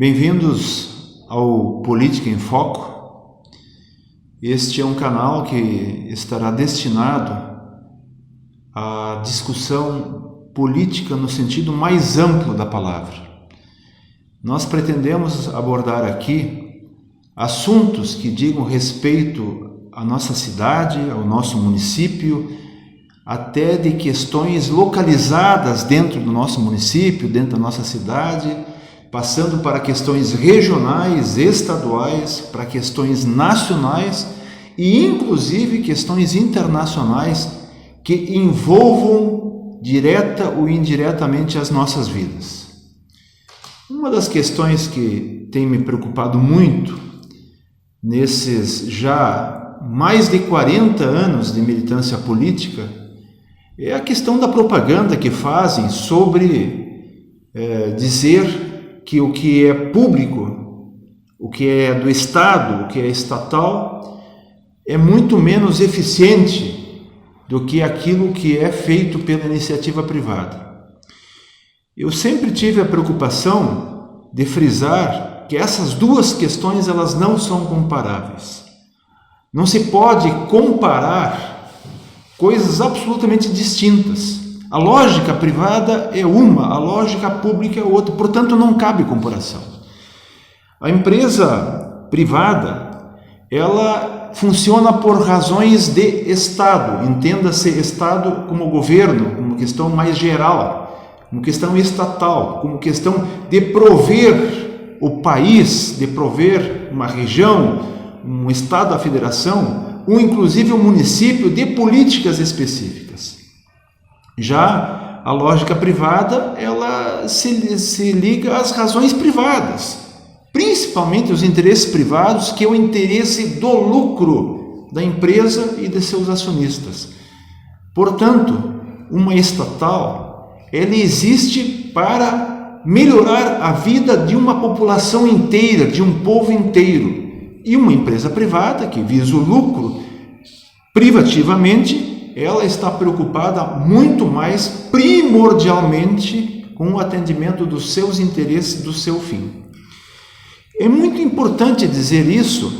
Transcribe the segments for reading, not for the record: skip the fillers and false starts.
Bem-vindos ao Política em Foco. Este é um canal que estará destinado à discussão política no sentido mais amplo da palavra. Nós pretendemos abordar aqui assuntos que digam respeito à nossa cidade, ao nosso município, até de questões localizadas dentro do nosso município, dentro da nossa cidade, passando para questões regionais, estaduais, para questões nacionais e inclusive questões internacionais que envolvam direta ou indiretamente as nossas vidas. Uma das questões que tem me preocupado muito nesses já mais de 40 anos de militância política é a questão da propaganda que fazem sobre dizer que o que é público, o que é do Estado, o que é estatal, é muito menos eficiente do que aquilo que é feito pela iniciativa privada. Eu sempre tive a preocupação de frisar que essas duas questões elas não são comparáveis. Não se pode comparar coisas absolutamente distintas. A lógica privada é uma, a lógica pública é outra, portanto não cabe comparação. A empresa privada, ela funciona por razões de Estado, entenda-se Estado como governo, como questão mais geral, como questão estatal, como questão de prover o país, de prover uma região, um Estado da federação, ou inclusive um município de políticas específicas. Já a lógica privada, ela se liga às razões privadas, principalmente os interesses privados, que é o interesse do lucro da empresa e de seus acionistas. Portanto, uma estatal, ela existe para melhorar a vida de uma população inteira, de um povo inteiro. E uma empresa privada, que visa o lucro privativamente, ela está preocupada muito mais primordialmente com o atendimento dos seus interesses, do seu fim. É muito importante dizer isso,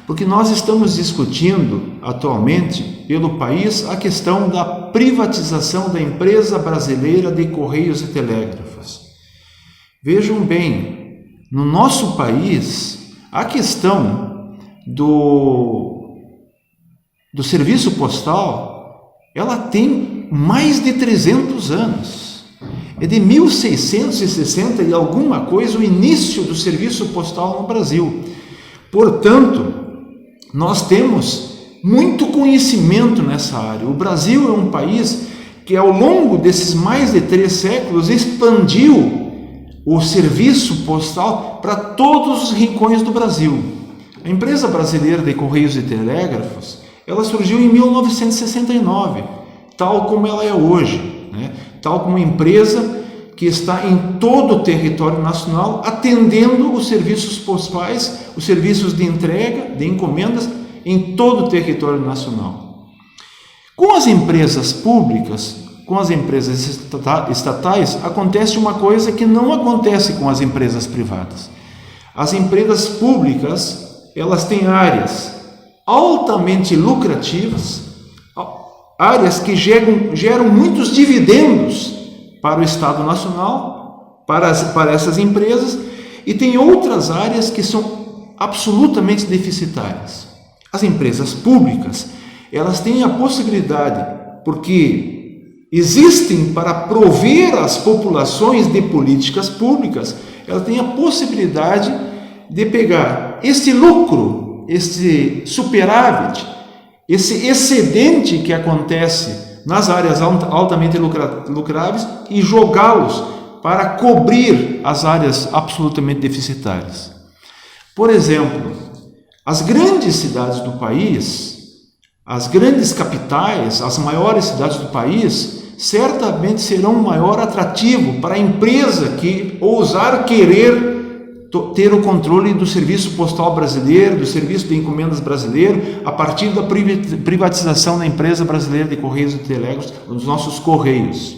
porque nós estamos discutindo atualmente pelo país a questão da privatização da empresa brasileira de Correios e Telégrafos. Vejam bem, no nosso país, a questão do serviço postal, ela tem mais de 300 anos. É de 1660 e alguma coisa o início do serviço postal no Brasil. Portanto, nós temos muito conhecimento nessa área. O Brasil é um país que ao longo desses mais de 3 séculos expandiu o serviço postal para todos os rincões do Brasil. A empresa brasileira de Correios e Telégrafos, ela surgiu em 1969, tal como ela é hoje, tal como uma empresa que está em todo o território nacional atendendo os serviços postais, os serviços de entrega, de encomendas em todo o território nacional. Com as empresas públicas, com as empresas estatais, acontece uma coisa que não acontece com as empresas privadas. As empresas públicas, elas têm áreas altamente lucrativas, áreas que geram muitos dividendos para o Estado Nacional, para essas empresas, e tem outras áreas que são absolutamente deficitárias. As empresas públicas, elas têm a possibilidade, porque existem para prover as populações de políticas públicas, elas têm a possibilidade de pegar esse lucro, esse superávit, esse excedente que acontece nas áreas altamente lucráveis e jogá-los para cobrir as áreas absolutamente deficitárias. Por exemplo, as grandes cidades do país, as grandes capitais, as maiores cidades do país, certamente serão um maior atrativo para a empresa que ousar querer ter o controle do serviço postal brasileiro, do serviço de encomendas brasileiro, a partir da privatização da empresa brasileira de Correios e Telégrafos, dos nossos Correios.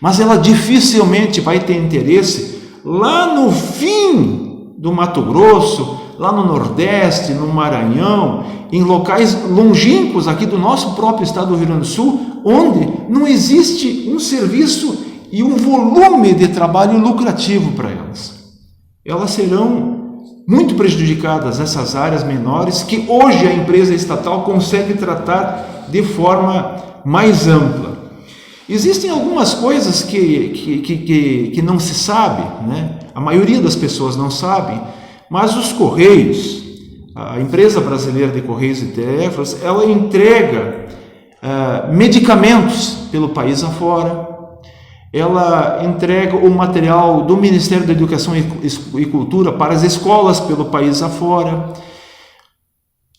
Mas ela dificilmente vai ter interesse lá no fim do Mato Grosso, lá no Nordeste, no Maranhão, em locais longínquos aqui do nosso próprio estado do Rio Grande do Sul, onde não existe um serviço e um volume de trabalho lucrativo para elas. Elas serão muito prejudicadas, essas áreas menores, que hoje a empresa estatal consegue tratar de forma mais ampla. Existem algumas coisas que não se sabe, né? A maioria das pessoas não sabe, mas os Correios, a empresa brasileira de Correios e Telégrafos, ela entrega medicamentos pelo país afora, ela entrega o material do Ministério da Educação e Cultura para as escolas pelo país afora,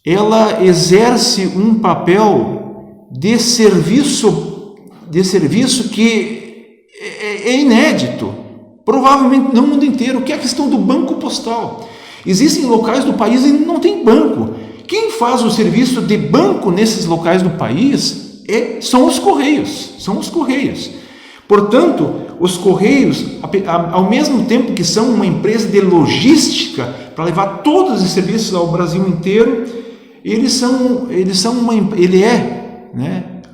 ela exerce um papel de serviço que é inédito, provavelmente no mundo inteiro, que é a questão do banco postal. Existem locais do país e não tem banco. Quem faz o serviço de banco nesses locais do país são os Correios. Portanto, os Correios, ao mesmo tempo que são uma empresa de logística para levar todos os serviços ao Brasil inteiro,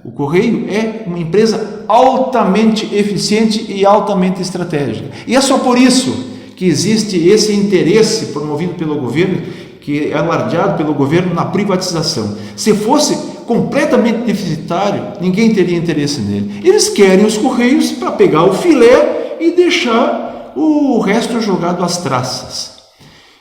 o Correio é uma empresa altamente eficiente e altamente estratégica. E é só por isso que existe esse interesse promovido pelo governo, que é alardeado pelo governo na privatização. Se fosse completamente deficitário, ninguém teria interesse nele. Eles querem os Correios para pegar o filé e deixar o resto jogado às traças.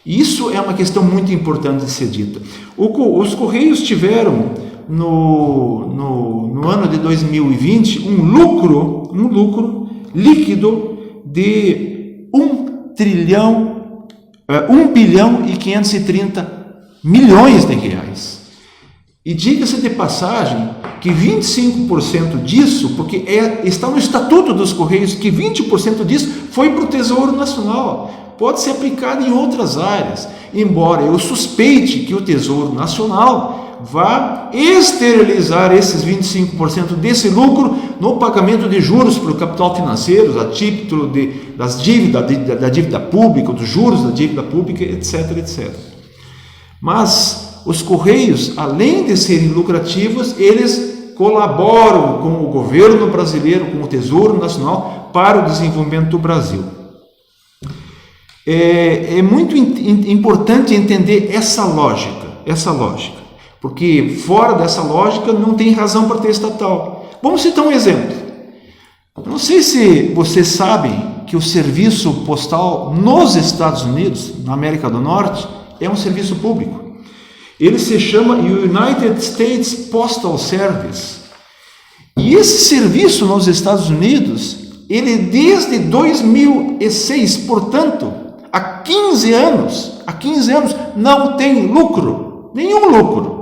Isso é uma questão muito importante de ser dita. Os Correios tiveram no ano de 2020 um lucro líquido de 1 bilhão e 530 milhões de reais. E diga-se de passagem que 25% disso, porque está no Estatuto dos Correios, que 20% disso foi para o Tesouro Nacional. Pode ser aplicado em outras áreas, embora eu suspeite que o Tesouro Nacional vá esterilizar esses 25% desse lucro no pagamento de juros para o capital financeiro, a título da dívida pública, dos juros da dívida pública, etc, etc. Mas os Correios, além de serem lucrativos, eles colaboram com o governo brasileiro, com o Tesouro Nacional, para o desenvolvimento do Brasil. É muito importante entender essa lógica, porque fora dessa lógica não tem razão para ter estatal. Vamos citar um exemplo. Não sei se vocês sabem que o serviço postal nos Estados Unidos, na América do Norte, é um serviço público. Ele se chama United States Postal Service. E esse serviço nos Estados Unidos, ele desde 2006, portanto, há 15 anos, não tem lucro, nenhum lucro.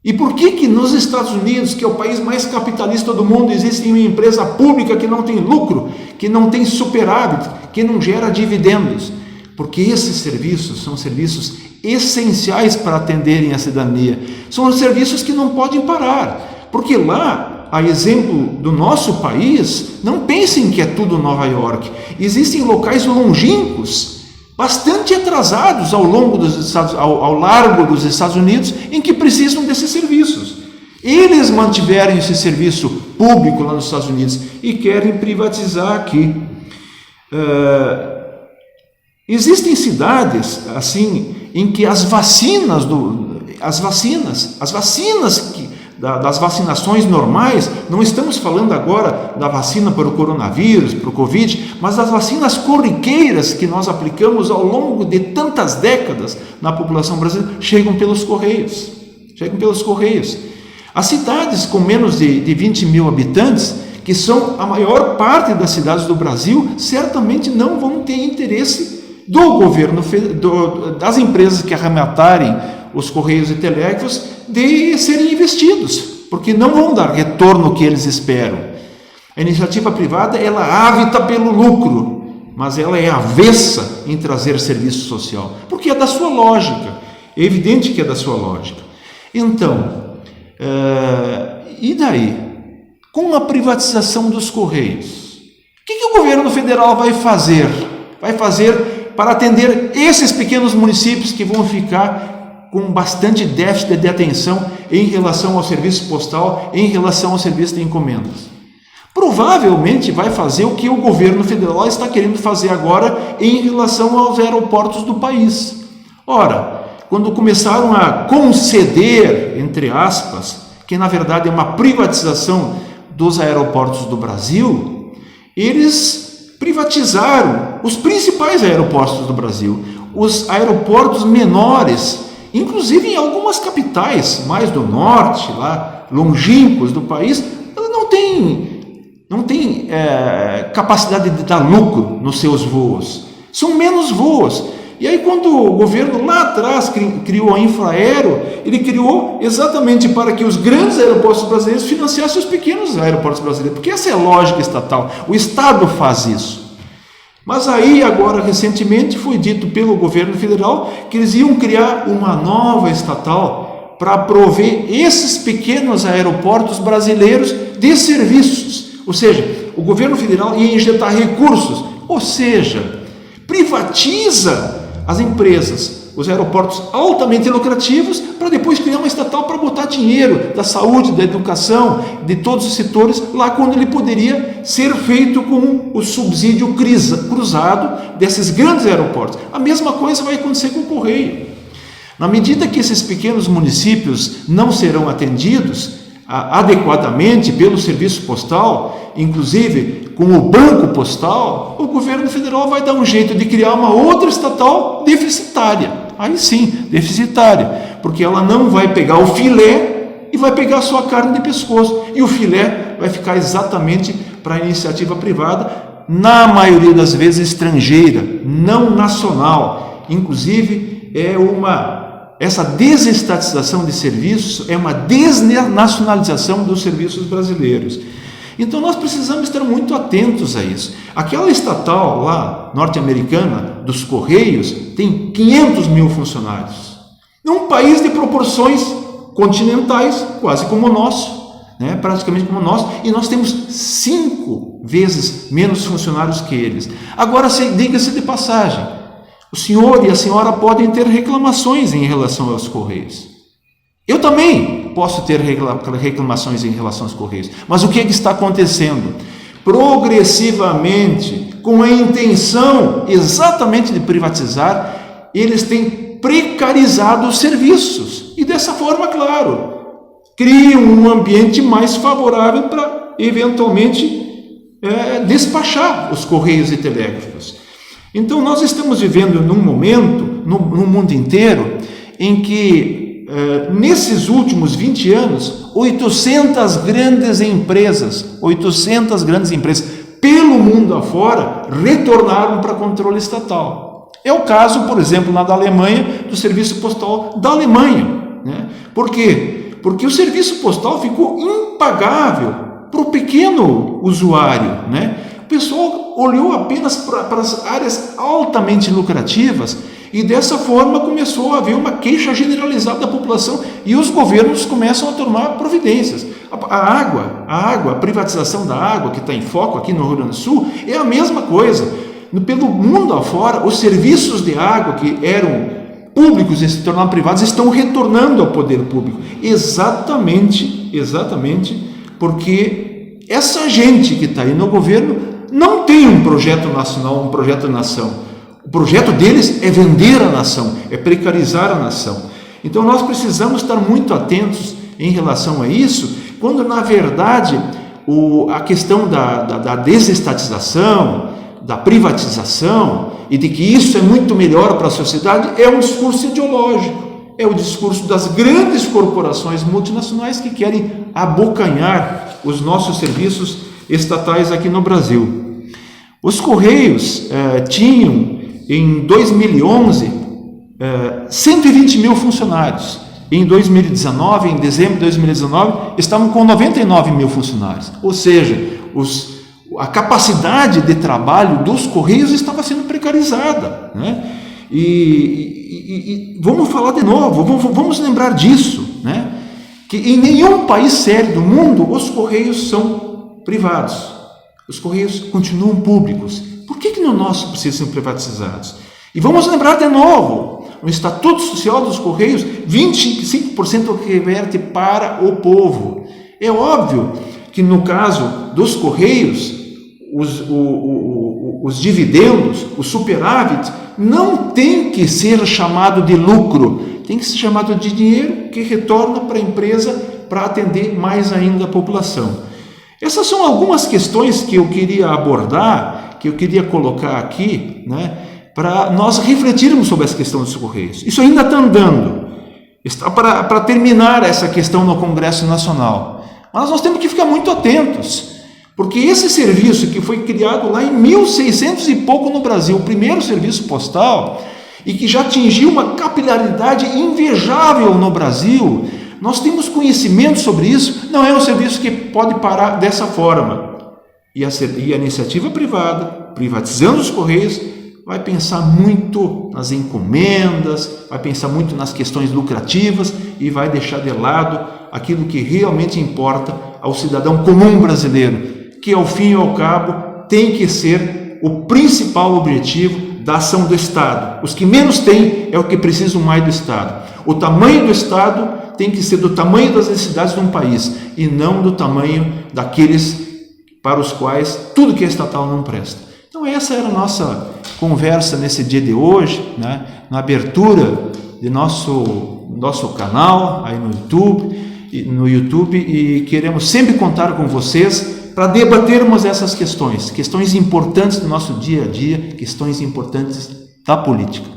E por que nos Estados Unidos, que é o país mais capitalista do mundo, existe uma empresa pública que não tem lucro, que não tem superávit, que não gera dividendos? Porque esses serviços são serviços essenciais para atenderem a cidadania. São os serviços que não podem parar. Porque lá, a exemplo do nosso país, não pensem que é tudo Nova York. Existem locais longínquos, bastante atrasados ao largo dos Estados Unidos, em que precisam desses serviços. Eles mantiveram esse serviço público lá nos Estados Unidos e querem privatizar aqui. Existem cidades assim em que as vacinas das vacinações normais, não estamos falando agora da vacina para o coronavírus, para o Covid, mas das vacinas corriqueiras que nós aplicamos ao longo de tantas décadas na população brasileira, chegam pelos Correios. As cidades com menos de 20 mil habitantes, que são a maior parte das cidades do Brasil, certamente não vão ter interesse do governo, das empresas que arrematarem os Correios e Telégrafos, de serem investidos, porque não vão dar retorno que eles esperam. A iniciativa privada, ela hábita pelo lucro, mas ela é avessa em trazer serviço social, porque é da sua lógica, é evidente que é da sua lógica. Então, e daí? Com a privatização dos Correios, o que o governo federal vai fazer? Vai fazer para atender esses pequenos municípios que vão ficar com bastante déficit de atenção em relação ao serviço postal, em relação ao serviço de encomendas. Provavelmente vai fazer o que o governo federal está querendo fazer agora em relação aos aeroportos do país. Ora, quando começaram a conceder, entre aspas, que na verdade é uma privatização dos aeroportos do Brasil, eles privatizaram os principais aeroportos do Brasil, os aeroportos menores, inclusive em algumas capitais mais do norte, lá longínquos do país, ela não tem capacidade de dar lucro nos seus voos, são menos voos. E aí quando o governo lá atrás criou a Infraero, ele criou exatamente para que os grandes aeroportos brasileiros financiassem os pequenos aeroportos brasileiros, porque essa é a lógica estatal, o Estado faz isso. Mas aí agora recentemente foi dito pelo governo federal que eles iam criar uma nova estatal para prover esses pequenos aeroportos brasileiros de serviços, ou seja, o governo federal ia injetar recursos, ou seja, privatiza as empresas, os aeroportos altamente lucrativos, para depois criar uma estatal para botar dinheiro da saúde, da educação, de todos os setores, lá quando ele poderia ser feito com o subsídio cruzado desses grandes aeroportos. A mesma coisa vai acontecer com o Correio. Na medida que esses pequenos municípios não serão atendidos adequadamente pelo serviço postal, inclusive com o banco postal, o governo federal vai dar um jeito de criar uma outra estatal deficitária. Aí sim, deficitária, porque ela não vai pegar o filé e vai pegar só a carne de pescoço, e o filé vai ficar exatamente para a iniciativa privada, na maioria das vezes estrangeira, não nacional. Inclusive essa desestatização de serviços é uma desnacionalização dos serviços brasileiros. Então nós precisamos estar muito atentos a isso. Aquela estatal lá, norte-americana, dos Correios, tem 500 mil funcionários. Num país de proporções continentais, quase como o nosso, praticamente como o nosso, e nós temos 5 vezes menos funcionários que eles. Agora, diga-se de passagem, o senhor e a senhora podem ter reclamações em relação aos Correios. Eu também posso ter reclamações em relação aos Correios. Mas o que está acontecendo? Progressivamente, com a intenção exatamente de privatizar, eles têm precarizado os serviços. E dessa forma, claro, criam um ambiente mais favorável para, eventualmente, despachar os Correios e Telégrafos. Então, nós estamos vivendo num momento, no mundo inteiro, em que, nesses últimos 20 anos, 800 grandes empresas pelo mundo afora retornaram para controle estatal. É o caso, por exemplo, da Alemanha, do serviço postal da Alemanha. Por quê? Porque o serviço postal ficou impagável para o pequeno usuário. O pessoal olhou apenas para as áreas altamente lucrativas e dessa forma começou a haver uma queixa generalizada da população e os governos começam a tomar providências. A privatização da água, que está em foco aqui no Rio Grande do Sul, é a mesma coisa. Pelo mundo afora, os serviços de água que eram públicos e se tornaram privados estão retornando ao poder público. Exatamente porque essa gente que está aí no governo não tem um projeto nacional, um projeto de nação. O projeto deles é vender a nação, é precarizar a nação. Então nós precisamos estar muito atentos em relação a isso, quando na verdade a questão da desestatização, da privatização e de que isso é muito melhor para a sociedade é um discurso ideológico. É o discurso das grandes corporações multinacionais que querem abocanhar os nossos serviços estatais aqui no Brasil. Os Correios tinham, em 2011, 120 mil funcionários. Em 2019, em dezembro de 2019, estavam com 99 mil funcionários. Ou seja, a capacidade de trabalho dos Correios estava sendo precarizada. E vamos falar de novo, vamos lembrar disso, que em nenhum país sério do mundo os Correios são privados. Os Correios continuam públicos. Por que no nosso precisam ser privatizados? E vamos lembrar de novo, no Estatuto Social dos Correios, 25% reverte para o povo. É óbvio que no caso dos Correios, os dividendos, o superávit, não tem que ser chamado de lucro, tem que ser chamado de dinheiro que retorna para a empresa para atender mais ainda a população. Essas são algumas questões que eu queria abordar, que eu queria colocar aqui, né, para nós refletirmos sobre essa questão dos Correios. Isso ainda está andando, está para terminar essa questão no Congresso Nacional. Mas nós temos que ficar muito atentos, porque esse serviço que foi criado lá em 1600 e pouco no Brasil, o primeiro serviço postal, e que já atingiu uma capilaridade invejável no Brasil, nós temos conhecimento sobre isso, não é um serviço que pode parar dessa forma. E a iniciativa privada, privatizando os Correios, vai pensar muito nas encomendas, vai pensar muito nas questões lucrativas e vai deixar de lado aquilo que realmente importa ao cidadão comum brasileiro, que ao fim e ao cabo tem que ser o principal objetivo da ação do Estado. Os que menos têm é o que precisam mais do Estado. O tamanho do Estado tem que ser do tamanho das necessidades de um país e não do tamanho daqueles para os quais tudo que é estatal não presta. Então essa era a nossa conversa nesse dia de hoje, né? Na abertura de nosso canal aí no YouTube, e queremos sempre contar com vocês para debatermos essas questões importantes do nosso dia a dia, questões importantes da política.